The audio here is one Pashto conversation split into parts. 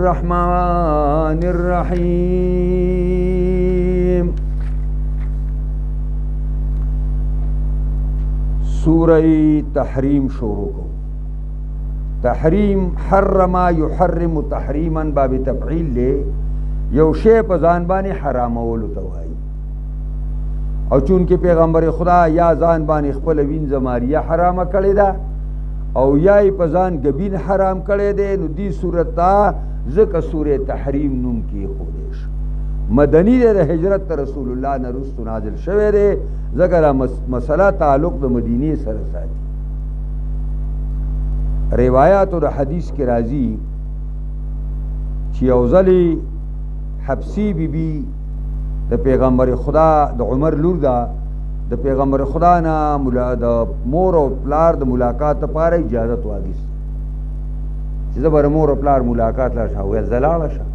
الرحمن الرحیم سورہ تحریم شروع کو تحریم حرم یحرم تحریما باب تفعیل لے یو شی په ځان باندې حرامولو ته وایي او چونکې پیغمبر خدا یا ځان باندې خپل وینځه ماریه حرامه کړې ده او یا یې په ځان ګبین حرام کړی دی نو دې صورت ته ځکه سورې تحریم نوم کېښودی شو مدني دی د هجرت ته رسول الله نه وروستو نازل شوی دی ځکه دا مسله تعلق د مدینې سره ساتي روایاتو د حدیث کې راځي چې یو ځلې حبسی بیبي د پیغمبر خدا د عمر لور ده د پیغمبر خدا نه د مور او پلار د ملاقات لپاره اجازت واخیست چې زه به مور او پلار ملاقات لا شم ویل زه لاړه شم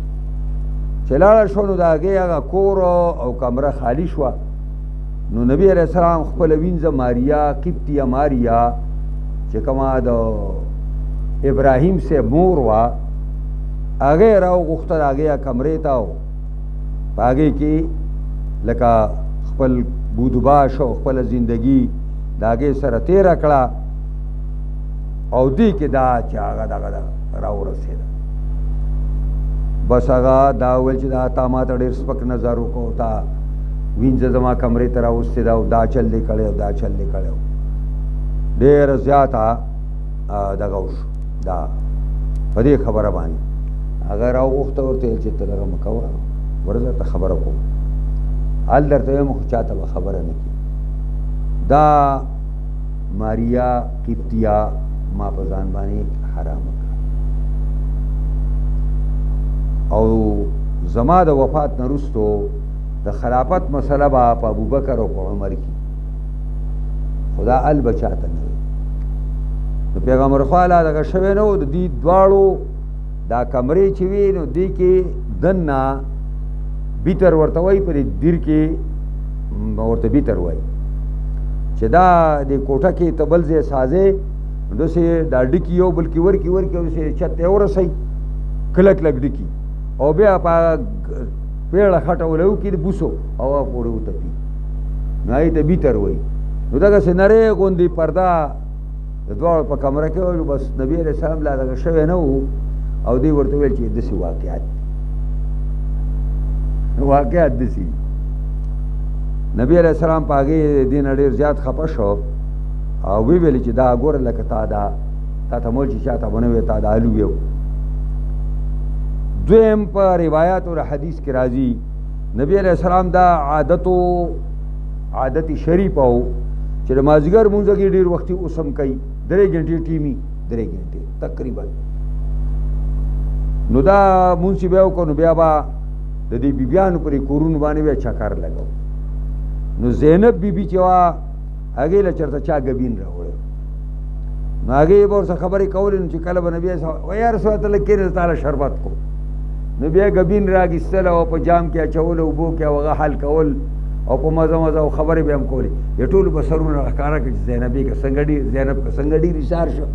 چې لاړه شو نو د هغې هغه کور او کمره خالي شوه نو نبي علیه السلام خپله وینځه ماریا قبطیه ماریا چې کومه د ابراهیم صاحب مور وه هغې یې راوغوښته د هغې کمرې ته په هغې کې لکه خپل بودباش او خپل زندگی د هغې سره تېره کړه او دې کې دا چې هغه دغه راورسېده بس هغه دا وویل چې دا تا ما ته ډېر سپک نظر وکړو تا وینځه زما کمرې ته راوستې ده او دا چل دې کړی او دا چل دې کړی ډېره زیاته دغه وشو دا په دې خبره باندې هغه راوغوښته ورته ویل چې ته دغه مه کوه ورځه ته خبره کوم حال درته وایم خو چاته به خبره نه کړي دا ماریا قبطیه ما په ځان باندې حرامه کړه او زما د وفات نه وروستو د خلافت مسله به په ابوبکر او په عمر کې خو دا ال به چاته نه وي د پیغمبر خوا لا دغه شوی نه و د دې دواړو دا کمرې چې وي نو دې کې دننه بیتر ورته وایي په دې دیر کې ورته بیتر وایي چې دا د کوټه کې ته بل ځای سازې نو داسې دا ډکي یو بل کې ورکي او داسې چت ته ورسوي کلک کلک ډکي او بیا په پیړه خټه ولو کې د بوسو او پورې وتپي نو هغې ته بیتر وایي نو دغسې نرۍ غوندې پرده د دواړو په کمره کې وایي بس نبي علیه السلام لا دغه شوی نه و او دوی ورته ویل چې داسې واقعات واقعات داسې نبی علیه السلام په هغې دې نه ډېر زیات خفه شو او وی ویلې چې دا ګوره لکه تا ته مول چې چا ته به نه وی تا دا الو یو دویم په روایاتو د حدیث کې راځي نبی علیه السلام دا عادت شریفه و چې د مازدیګر مونځه کې ډېر وختي اوس هم کوي 3 غنټې ټیمي 3 غنټې تقریبا نو دا مونځ چې بیا وکړو نو بیا به د دې بیبیانو پرې کورونو باندې بیا چکر لګو نو زینب بیبي چې وه هغې له چېرته چا ګبین راوړی نو هغې به ورسره خبرې کولې نو چې کله به نبي و یا رسول الله ته لږ کښېنه تا له شربت کو نو بیا ګبین رااخیستل او په جام کې اچول اوبو کې او هغه حل کول او په مزه مزه او خبرې به هم کولې د ټولو به سرونه راښکاره کړه چې زینب که څنګه ډېر ایثار شو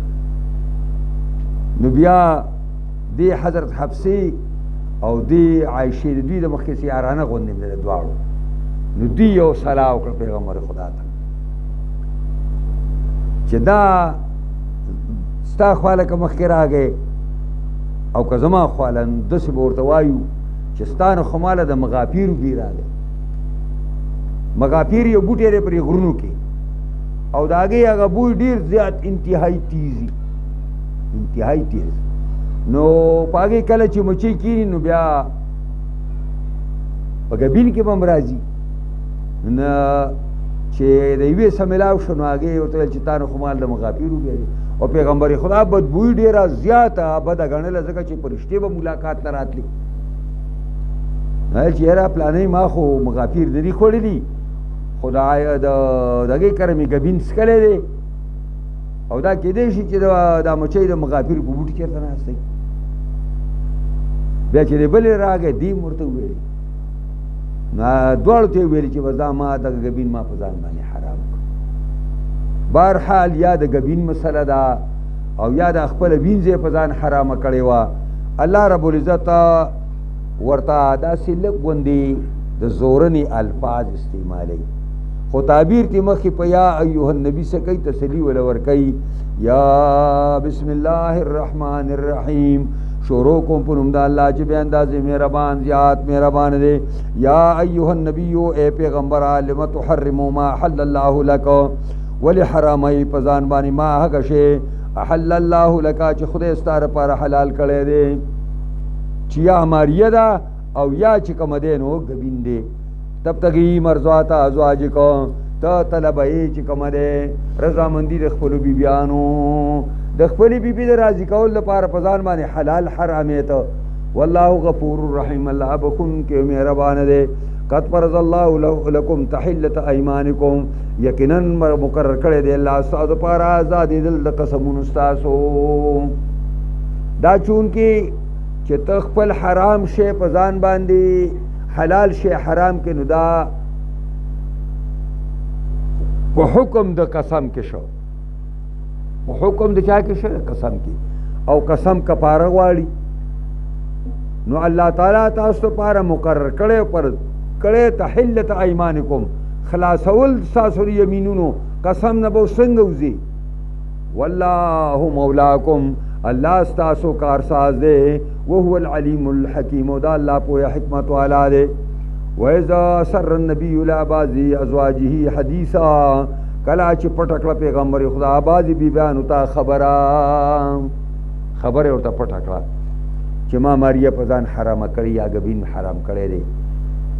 نو بیا دې حضرت حفصې او دې عایشې د دوی د مخکې سیارانه غوندې د دواړو نو دوی یو صلاح وکړه پیغمبر خدا ته چې دا ستا خواله که مخکې راغی او که زما خواله نو داسې به ورته وایو چې ستا نه خو ماله د مغافیرو بوی راغی مغافیر یو بوټی دی پرې غرونو کې او د هغې هغه بوی ډېر زیات انتهایي تیزي انتهایي تیز نو په هغې کله چې مچۍ کښېني نو بیا په ګبین کې به هم راځي نه چې د یوې سره میلاو شو نو هغې ورته ویل چې تا نه خو مال د مغافیرو بیا دی او پیغمبر خدا بدبوی ډېره زیاته بده ګڼله ځکه چې فرشتې به ملاقات ته راتلي ویل چې یاره پلانۍ ما خو مغافیر نه دي خوړلي خو د هغې کره مې ګبین څکلی دی او دا کېدی شي چې دا مچۍ د مغافیرو په بوټي چېرته ناست دی بیا چې د بلې راغی دې م ورته وویلې نو دواړو ته یې ویلې چې بس دا ما دغه ګبین ما په ځان باندې حرام کړ بهرحال یا د ګبین مسله ده او یا د خپله وینځ یې په ځان حرامه کړې وه الله رب العزت ورته داسې لږ غوندې د زورنې الفاظ استعمالوي، خو تعبیر تی مخکې په یا ایها النبی څه کوي، تسلی ولا ورکوي. یا بسم الله الرحمن الرحیم، شروع کوم په نوم د الله چې بے اندازې مهربان زیات مهربان دی. یا ایها النبی، اے پیغمبره، لم تحرم ما حل الله لك، ولی حرامای په ځان باندې ما هغه شی احل الله لك چې خدای ستاره پر حلال کړی دی، چې یا ماریه ده او یا چې کوم دی نو غبین دی. تبتغي مرضات ازواجکم، ته طلبای چې کوم دی رضامندی د خپل بیبیانو، د خپل بیبي د راضي کول لپاره په ځان باندې حلال حرامې ته. والله غفور رحیم، الله بخون کې مهربان دی. قد فرض الله لكم تحلة ايمانكم، یقینا مقرر کړی دی الله ستاسو لپاره آزاد دل د قسمونو ستاسو. دا چون کې چې ته خپل حرام شی په ځان باندې حلال شی حرام کې، نو دا په حکم د قسم کې شو، په حکم د چا کې شو؟ قسم کې. او قسم کفاره غواړي، نو الله تعالی تاسو لپاره مقرر کړی پر کړی تحلة ایمانکم، خلاصول تاسو د یمینونو، قسم نه به څنګه وځي. والله مولاکم، الله ستاسو کارساز دی. وهو العلیم الحکیم، او دا الله پوهه حکمت والا دی. وإذا سر النبي إلى بعض أزواجه حدیثا، کله چې پټ کړه پیغمبر خدا بعضې بیبیانو ته خبره ورته پټ کړه چې ما ماریه په ځان حرامه کړې یا ګبین حرام کړی دی،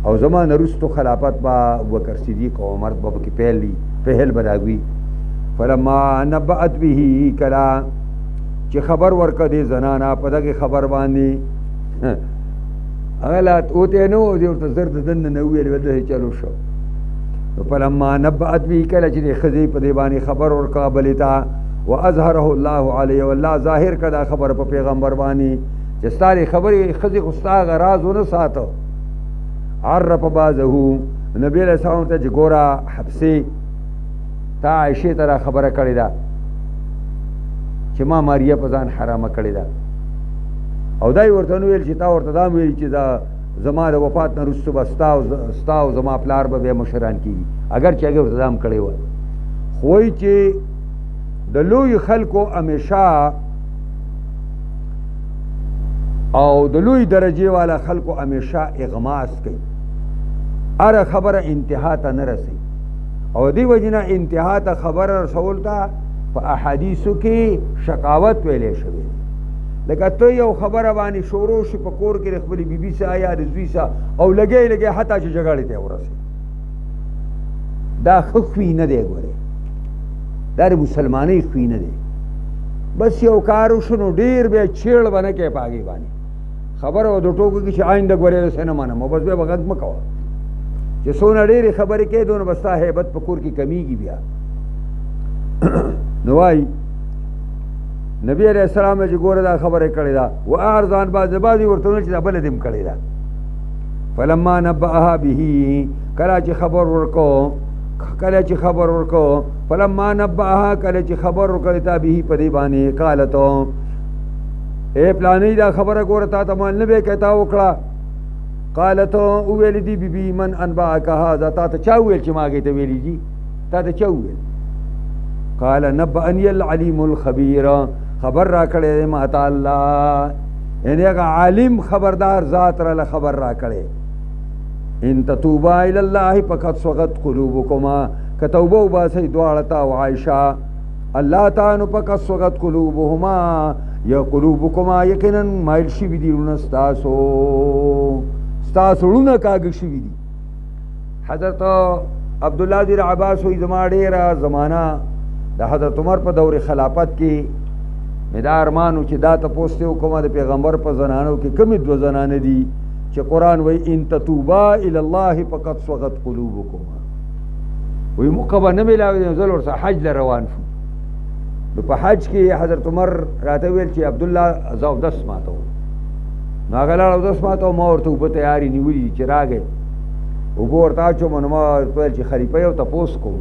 او زما نه وروستو خلافت به ابوبکر صدیق او عمر به پکې پهل به راوي. فلما نبأت به، کله چې خبر ورکړه دې زنانه په دغې خبر باندې، هغه لا اوتی نه و، دې ورته زر د دننه نه وویل، داسې چلو شو. فلما نبأت به، کله چې دې ښځې په دې باندې خبر ورکړه بلې ته، واظهره الله علیه، والله ظاهر کړه دا خبره په پیغمبر باندې چې ستا دې خبرې ښځې خو ستا هغه راز ونه ساته. عرف بعضه، نبي علیه السلام ته چې ګوره حبسې تا عایشې ته را خبره کړې ده چې ما ماریه په ځان حرامه کړې ده، او دا یې ورته ونه ویل چې تا ورته دا ویل چې دا زما د وفات نه وروسته به ستا او زما پلار به بیا مشران کېږي، اگر چې هغې ورته دا هم کړې وه. خو وایي چې د لوی خلکو همیشه او د لوی درجې والا خلکو همیشه اغماس کوي، هره خبره انتها ته نه رسي، او دې وجې نه انتها ته خبره رسول ته په احادیثو کې شقاوت ویلی شوی دی. لکه ته یو خبره باندې شروع شي په کور کې د خپلې بیبي سره یا د زوی سره، او لګی حتی چې جګړې ته ورسي، دا ښه خوی نه دی. ګورې دا د مسلمانۍ خوی نه دی. بس یو کار وشو نو ډېر بیا چیړ به نه کوې په هغې باندې، خبره به د ټوکو کې چې آینده ګورې داسې نه منم، او بس بیا به غږ مه کوه چې څونه ډېرې خبرې کوې دونه به ستا هیبت په کور کې کمیږي. بیا نو وایي نبی علیہ السلام چې ګوره دا خبره کړې ده، و اعرضان بعضې ورته ویل چې دا بله دې هم کړې ده. فلما نبأها به، کله چې خبر ورکو فلما نبأها، کله چې خبر ورکړې تا به په دې باندې، قالت اے پلانې دا خبره ګوره تا ته مال نه به کوې تا وکړه. قالت وویلې دي بیبي من انبأک هذا، تا ته چا وویل چې ما هغې ته ویلي دي، تا ته چا وویل؟ قال نبأني العلیم الخبیر، خبر را کړی دی ما ته الله، یعنی هغه عالم خبردار ذات راله خبر را کړی. ان تتوبا الی الله فقد صغت قلوبکما، که توبه وباسئ دواړه ته او عایشه الله ته، نو فقد صغت قلوبهما، یا قلوبکما یقینا مایل شوي دي زړونه ستاسو زړونه کاږه شوي دي. حضرت عبدالله بن عباس وایي زما ډېره زمانه د حضرت عمر په دور خلافت کې مې دا ارمانو چې دا تپوس ته وکړم د پیغمبر په زنانو کې کومې دوه زنانې دي چې قرآن وایي ان تتوبا الی الله فقد صغت قلوبکما. وایي موقع به نه میلاوي، یو ځل ورسره حج له روان شو، نو په حج کې حضرت عمر راته ویل چې عبدالله زه اودس ماته وم، نو هغه لاړ اودس ماته وم، ما ورته اوبه تیارې نیولي چې راغی اوبه ورته اچوم، نو ما ورته ویل چې خلیفه یو تپوس کوم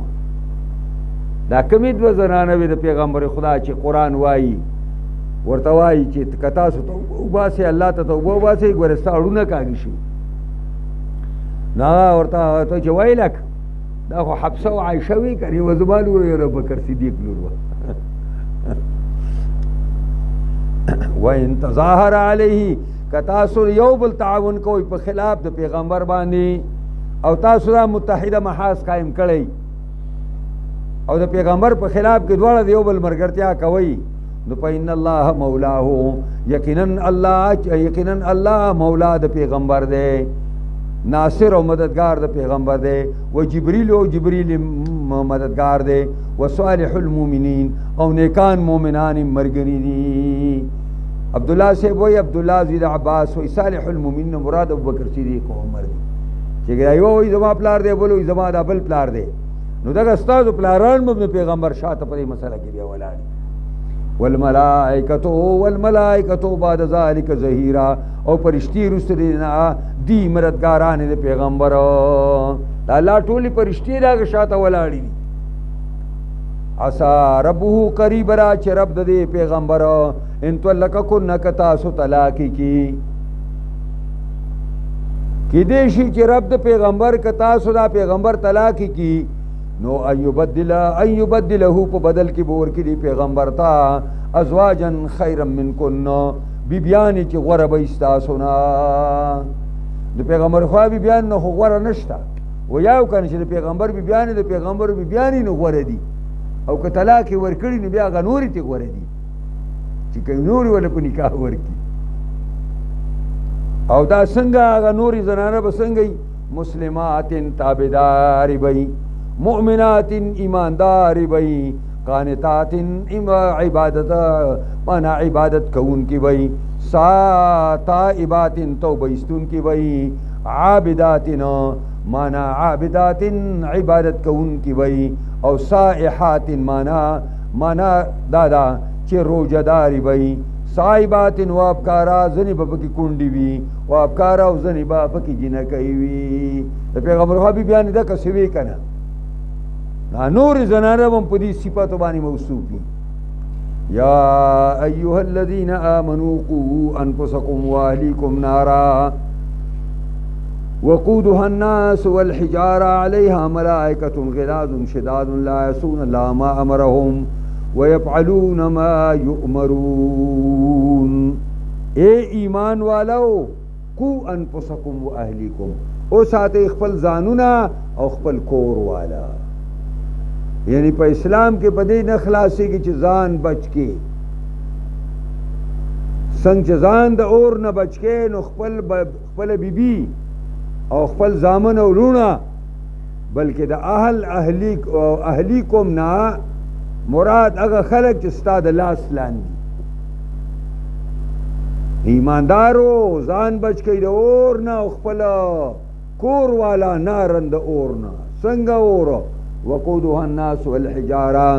دا کومې دوه زنانه وې د پیغمبر خدا چې قرآن وایي ورته وایي چې که تاسو توبه وباسئ الله ته توبه وباسئ ګوره ستا اړونه کاږي شي. نو هغه ورته ته چې ویلک دا خو حفصه او عایشه وي که نه وه زما لور وه ابوبکر صدیق لور وه. وان تظاهر علیه که تاسو یو بل تعاون کوئ په خلاف د پیغمبر باندې او تاسو دا متحده محاذ قائم کړئ او د پیغمبر په خلاف کې دواړه د یو بل ملګرتیا کوئ نو فإن الله مولاه یقینا الله مولا د پیغمبر دی ناصر او مددگار د پیغمبر دی و جبریل مددگار دی و صالح المؤمنین او نیکان مؤمنان مرګري دي. عبدالله صاحب وی عبدالله زید عباس وی صالح المؤمنین مراد ابوبکر صدیق او عمر دی چې یو وی زما پلار دی بل وی زما دا بل پلار دی نو دغه استاد پلاران مبن پیغمبر شاته په دې مسله کې دی ولاړ. والملائکتو بعد ذالک ظهیرا او پرشتي رسلینا دی مددګاران د پیغمبر دا الله ټولي پرشتي دا شاته ولاړ دي. عسى ربه قریب را چې رب د پیغمبر ان تلککن کتا سو طلاق کی دې شي چې رب د پیغمبر کتا سو دا پیغمبر طلاق کی نو ایبدله په بدل کې بور کې دی پیغمبر تا ازواجا خیرا منکن بیبیانی چې غوره به استاسو نه د پیغمبر خو بیبیان نه غوره نشته و یاو کنه چې د پیغمبر بیبیانی د پیغمبر بیبیانی نه غوره دي او که طلاق ورکړي نو بیا غنوري ته غوره دي چې کوي نوري ولا په نکاح ورکی او دا څنګه غنوري زنانه به څنګه مسلمات تابعدار وي مؤمنات ایماندار وی قانتات عبادت مانا عبادت کون کی وی تائبات توبہ استون کی وی عابدات مانا عابدات عبادت کون کی وی او سائحات مانا دادا چه روجداری وی صاحبات و ابکارا زنی بپکی کنڈی وی و ابکارا و زنی بپکی جنکی وی پیغمبر خوابی بیانی دا کسی وی کنا نور زنانه هم په دې صفاتو باندې موصوف دي. یا ایها الذین آمنوا قوا انفسکم واهلیکم نارا وقودها الناس والحجارة عليها ملائكة غلاظ شداد لا يعصون الله ما أمرهم ويفعلون ما يؤمرون. اے ایمان والو قو انفسکم واهلیکم او ساته خپل ځانونه او خپل کور والا یعنی په اسلام کې پدې نه خلاصي کې چې ځان بچ کې څنګه ځان د اور نه بچ کې نو خپل بیبي او خپل زامن او لونه بلکې د اهلیکم نه مراد هغه خلک چې ستا د لاس لاندې ایماندارو ځان بچ کې د اور نه او خپل کور والا نارند اور نه څنګه اور وقودها الناس والحجاره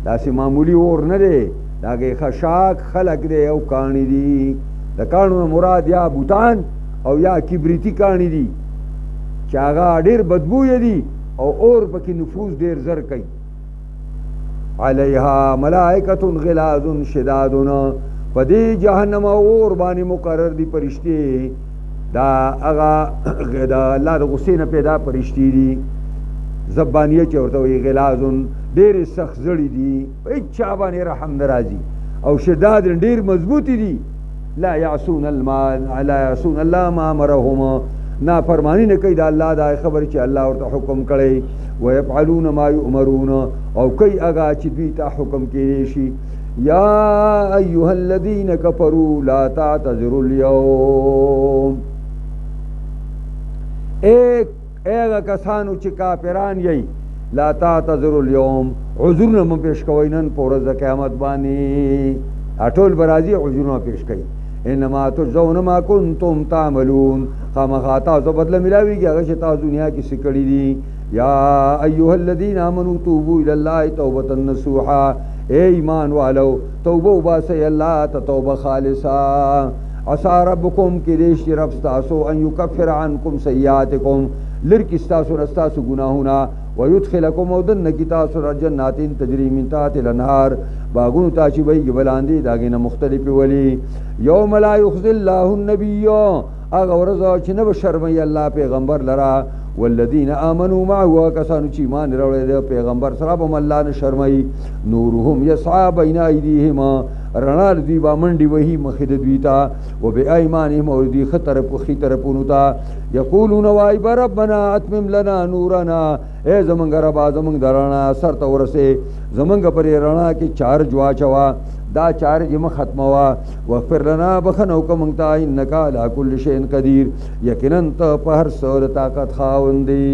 داسې معمولی اور نه دی داګه خشاک خلق دی او کانی دی د کانو مراد یا بوتان او یا کبریتی کانی دی چې هغه ډېر بدبو دی او اور پکې نفوذ ډېر زر کوي. علیها ملائکة غلاظ شداد پدې جهنم اور باندې مقرر دي فرشتي دا هغه د الله د غصې نه پیدا فرشتي دي زبانیه چې ورته وي غلاظ ډېر سخت زړي دي هیڅ چا باندې رحم نه راځي او شداد ډېر مضبوطي دي لا يعصون الله ما امرهم نافرمانی نه کوي د الله دا خبر چې الله ورته حکم کړی ويفعلون ما يؤمرون او کوي هغه چې دوی ته حکم کړي شي. یا ایها الذين كفروا لا تعتذروا اليوم اغه کسانو چې کافران یې لا تعتذروا اليوم عذرونه مو پیش کوي نن په ورځ د قیامت باندې اټول برازي عذرونه پیش کوي. انما تجزون ما كنتم تعملون خامخاتا زو بدله ملاويږي هغه چې تاسو دنیا کې سکړی دي. یا ایها الذين امنوا توبوا الى الله توبه نصوحا اے ایمان والو توبه وباسئ الله ته توبه خالصه. عسى ربكم کې دې رب تاسو ان يكفر عنكم سيئاتكم لرکی تاسو رستاسو گناهونه ويدخلكم ودن کی تاسو جنات تجری من تحت الانهار باغونو تاسو به بلاندې داګینه مختلف ولی یوم لا یخزي الله النبی اغه ورځ چې نه بشرمي الله پیغمبر لرا والذین آمنوا معه کسانو چې ایمان راوړل پیغمبر سره به الله نه شرمي نورهم یسعى بین ایدیهما رڼا دوی با منډي وهي مخې د دوی ته وبایمانهم او دوی خطر په خي طرفونو ته یقولون وای ربنا اتمم لنا نورنا اے زمونږ ربا زمونږ درنا سر ته ورسه زمونږ پرې رڼا کې چارج واچوا دا چارج م ختموا واغفر لنا بخنو کوم ته انک علی کل شیء قدیر یقینا ته په هر څه د طاقت خاوندې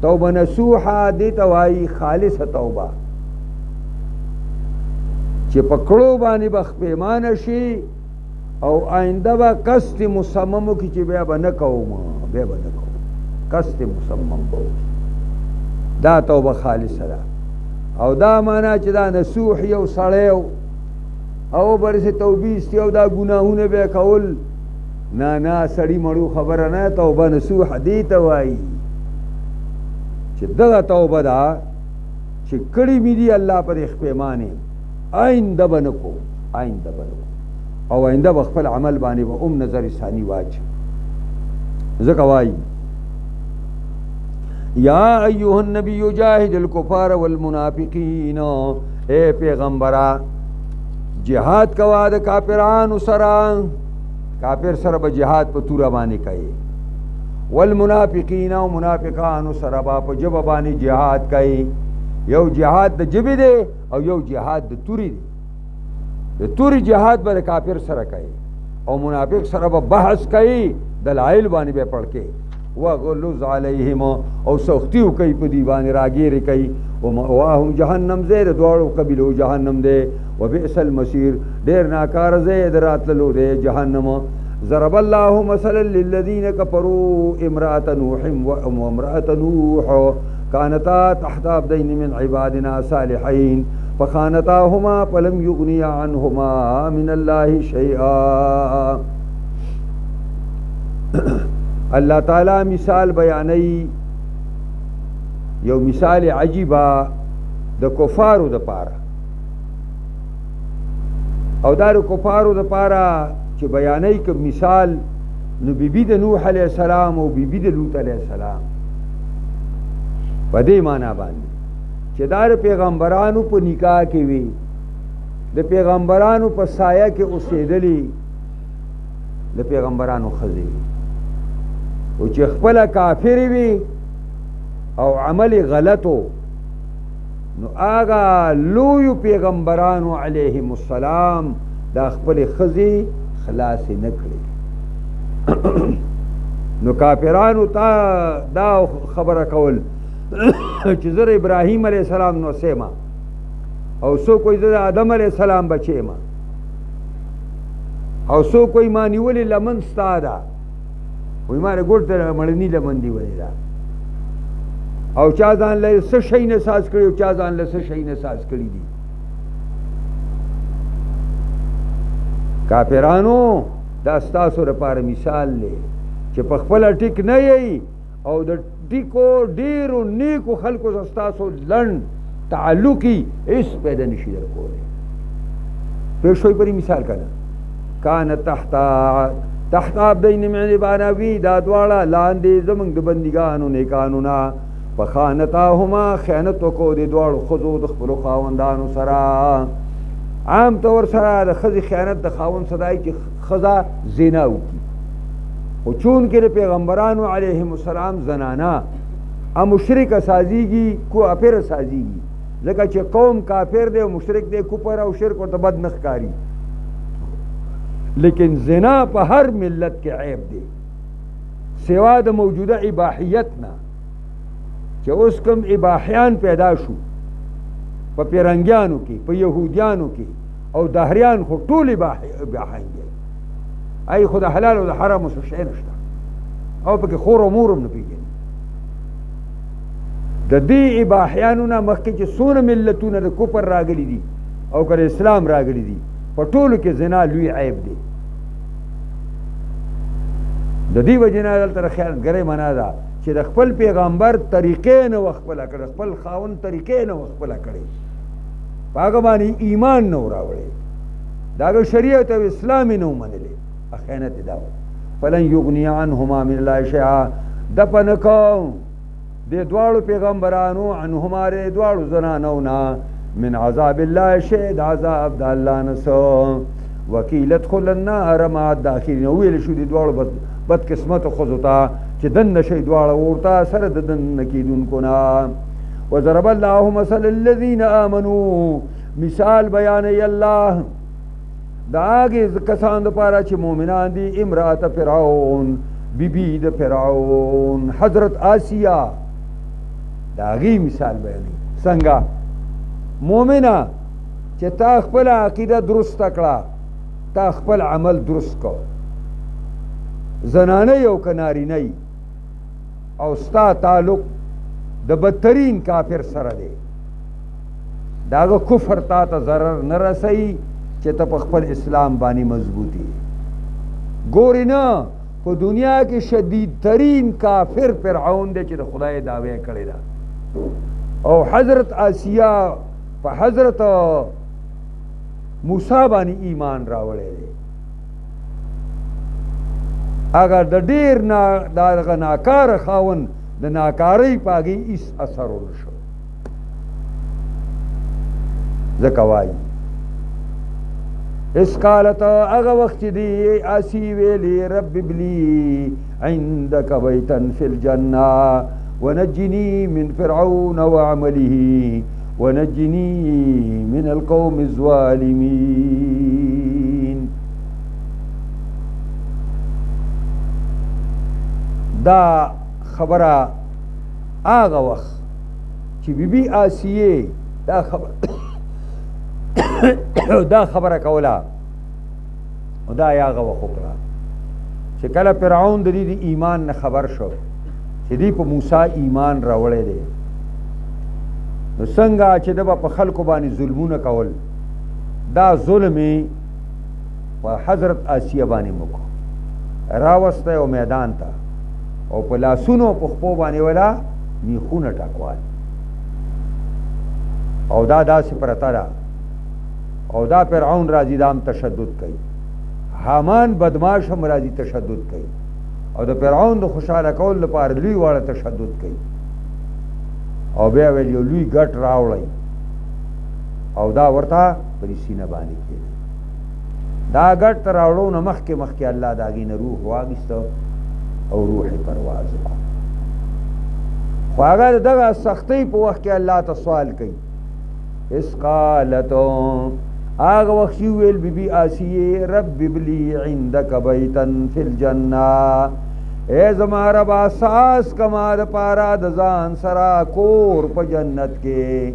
توبه نصوحه دي توای خالصه توبه چې پکړو باندې بخ پیمانه شي او آینده با قصد مصممو کی چې بیا به نه کوم بیا به نه کوم قصد مصمم بو دا توبه خالصه ده او دا معنا چې دا نصوح یو سړیو او برسه توبې استیو دا ګناهونه به کول نه نه سړی مړو خبره نه توبه نصوح دی ته وایي چې دغه توبه ده چې کړي مې دي الله پر اخپیمانه آئنده بنکو آئنده بنکو او آئنده بخپل عمل باندې به نظر ثانی واچ ذکر وای یا ایها النبی جاهد الکفار والمنافقین اے پیغمبرا جهاد کوا د کافرانو سره کافر سره به جهاد په تور باندې کوي والمنافقین او منافقانو سره په جبه باندې جهاد کوي یو جهاد د جبه دی او یو جهاد د توری دی د توری جهاد به کافر سره کوي او منافق سره به بحث کوي دلایل باندې به پړ کې وغلظ علیهم او سختیو کوي په دی باندې راګیر کوي او مأواهم جهنم زیر دوړو قبیلو جهنم دی وبئس المصير ډیر ناکار زید راتللو دی جهنم ضرب الله مثلا للذین كفروا امرأة نوح وامرأة نوح كانتا تحت عبدين من عبادنا صالحين فخانتاهما فلم يغنيا عنهما من الله شيئا اللہ تعالی مثال بیانی یو مثال عجیبا د کفارو د پارا او دا د کفارو د پارا چې بیانی که مثال نو بیبی د نوح علیہ السلام او بیبی د لوط علیہ السلام په دې معنا باندې چې دا پیغمبرانو په نکاح کې وي د پیغمبرانو په سایه کې اوسېدلي د پیغمبرانو ښځې او چې خپل کافر وي او عمل غلطو نو آغا لوی پیغمبرانو علیهم السلام دا خپل ښځې خلاص نه کړي نو کافرانو تا دا خبره کول چې زه ابراهیم علیہ السلام نو سیما او سو کوئی زه آدم علیہ السلام بچې ما او سو کوئی ما نیولی لمن ستا دا وی ما ګوټ ته مړنی لمن دی ولی دا او چا ځان له څه شي نه ساز کړي او چا ځان له څه شي نه ساز کړي دي کافرانو دا ستاسو لپاره مثال دی چې په خپل ټیک نه یي او د ټیکو ډیرو نیکو خلکو ستاسو لړن تعلقي اس پیدا نشي درکولی په شوي پرې مثال کړه کان تحت عبدین من عبادنا وی دا دواړه لاندې زمونږ د بندګانو نیکانو نه فخانتاهما خیانت وکړو د دواړو ښځو د خپلو خاوندانو سره عام طور سره د ښځې خیانت د خاوند صدای چې ښځه زنا وکړي او چون کې د پیغمبرانو علیهم السلام زنانا ا مشرک سازیږي کو افر سازیږي ځکه چې قوم کافر دی او مشرک دی کفر او شرک او بد نه ښکاري لیکن زنا په هر ملت کې عیب دی سوا د موجوده اباحیت نه چې اوس کوم اباحیان پیدا شو په پیرنګیانو کې په یهودیانو کې او دهریان خو ټول اباحیان دي ای خو د حلال او د حرام څه شی نشته او پکې خور او مورم نه پیږي د دې اباحیانو نه مخکې چې څونه ملتونه د کفر راغلي دي او که اسلام راغلي دي په ټولو کې زنا لوی عیب دی د دې وجې نه دلته خیانتګرۍ معنا ده چې د خپل پیغمبر طریقې نه وخپله کړې، خپل خاوند طریقې نه وخپله کړې، په هغه باندې ایمان نه راوړی، د هغه شریعت او اسلام یې نه ومنلې، خیانت یې دا و. فلن یغني عنهما من الله شیئا، دفع نه کو دې دواړو پیغمبرانو عنهما د دواړو زنانو نه من عذاب الله شیء، د عذاب د الله نه څه. وکیل ادخل النار مع الداخلین، ویل شو دې دواړو بدقسمتو ښځو ته چې دننه شئ دواړه اورته سره د دننه کېدونکو نه. وضرب الله مثل الذین آمنوا، مثال بیانوي الله د هغې کسانو دپاره چې مؤمنان دي. امرأة فرعون، بیبي د فرعون، حضرت آسیه، د هغې مثال بیانوي. څنګه مؤمنه چې تا خپل عقیده درسته کړه، تا خپل عمل درست کو، زنانه یو که نارینه او ستا تعلق د بدترین کافر سره دی، د هغه کفر تا ته ضرر نه رسوي چې ته په خپل اسلام باندې مضبوطي. ګورې نه په دنیا کې شدیدترین کافر فرعون دی چې د خدای دعوی کړې ده، او حضرت آسیه په حضرت موسی باندې ایمان راوړی دی. اگر د ډېر دغه ناکاره خاوند د ناکارۍ په هغې هېڅ اثر ونه شو. ځکه وایي اس قالت، هغه وخت چې دی آسی ویلي رب ابلی عندك بیتا فی الجنه ونجنی من فرعون وعمله ونجنی من القوم الظالمین. دا خبره هغه وخت چې بیبي آسیه دا خبره کوله، او دا هغه وخت وکړه چې کله فرعون د دې د ایمان نه خبر شو چې دی په موسی ایمان راوړی دی، نو څنګه چې د به په خلکو باندې ظلمونه کول، دا ظلم یې په حضرت آسیه باندې مکو، راوسته او میدان ته، او په لاسونو په خپو باندې ولا میخونه ټکوال، او دا داسې پرته ده، او دا فرعون راځي دا هم تشدد کوي، حامان بدماش هم راځي تشدد کوي، او د فرعون د خوشحاله کول لپاره لوی واړه تشدد کوي، او بیا ویل یو لوی ګټ راوړی، او دا ورته په سینه باندې کېږي. دا ګټ ته راوړو نه مخکې الله د هغې نه روح واخیسته او روح پرواز وکړو. خو هغه د دغه سختۍ په وخت کې الله ته سوال کوي. اس قالتو، هغه وخت چې ویل بیبي آسیې رب ابلی عندک بیتا فی الجنه، اے زما ربا ساس کما د پاره د ځان سره کور په جنت کې.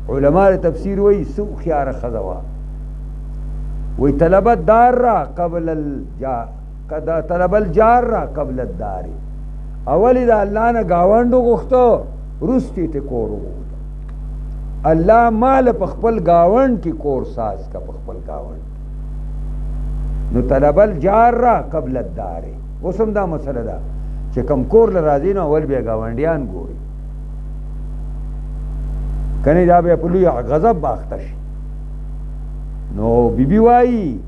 علما تفسیر وایي څه هوښیاره ښځه وه، وایي طلبت دار را طلب الجار را قبل الدار، اولی دا الله نه گاونډ وغوښته، وروسته یې کور وغوښته. الله مال په خپل گاونډ کې کور ساز کا، په خپل گاونډ. نو طلب الجار را قبل الدار، اوس هم دا مسله ده چې کم کور له راځي نو اول بیا ګاونډیان ګوري، کنې دا بیا په لوی غضب باخته شي. نو بیبي وایي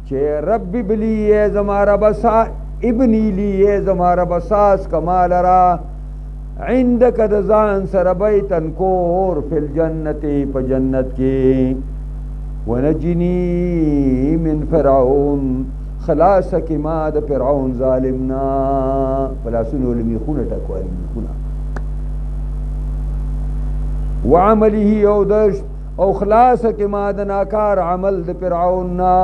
چې رب ابلی اے زما رب سا ابنی لی اے زما رب ساس کمال را عندک د ځان سره بیتن کور فی الجنت په جنت کې، ونجنی من فرعون، خلاص کی ما د فرعون ظالمنا، فلاسونو لمیخونه ټکوالي میخونه، وعمله او دشت، او خلاص کی ما د ناکار عمل د فرعون نا،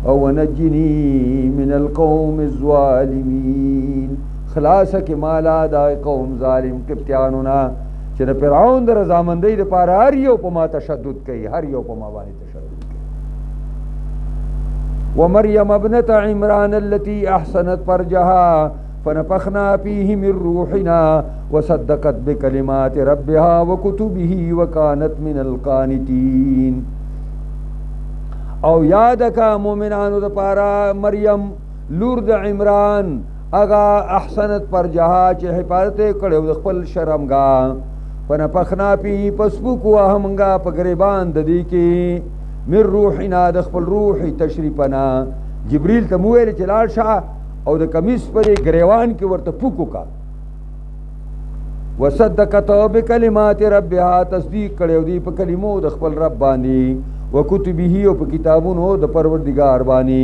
او ونجنی من القوم الظالمین، خلاص کی مالا دا قوم ظالم کپتیانونا چې د فرعون د رضامندۍ دپاره هر یو په ما تشدد کوي، هر یو په ما باندې تشدد کوي. ومریم ابنة عمران التي احسنت فرجها فنفخنا فيه من روحنا وصدقت بكلمات ربها وكتبه وكانت من القانتين. او یاد کا مومنانو د پارا مریم لور د عمران، اغا احسنت پر جہا چه حفاظت کړو د خپل شرمګا پنا پخنا پی پسبو کو همغا په غریبان د دې کې من روحنا د خپل روح تشریفنا جبريل ته مویل چې لاړ شه او د کمیس پر غریوان کې ورته پوکو کا وصدقت بکلمات ربها تصدیق کړو دی په کلمو د خپل رب باندې وکتبه او په کتابونو د پروردگار باندې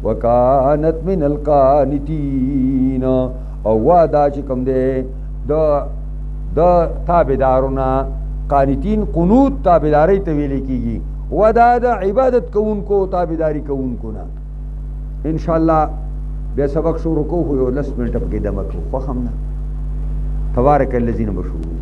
وکانت من القانتین او وادا چې کوم دی د تابعدارونه قانتین قنوت تابعداري ته ویل کیږي ودا د عبادت کوونکو تابعداري کوونکو نه ان شاء الله بیا سبق شروع کوو یو 10 منټه پکې دمه کوو خو هم نه تبارک الذین بشو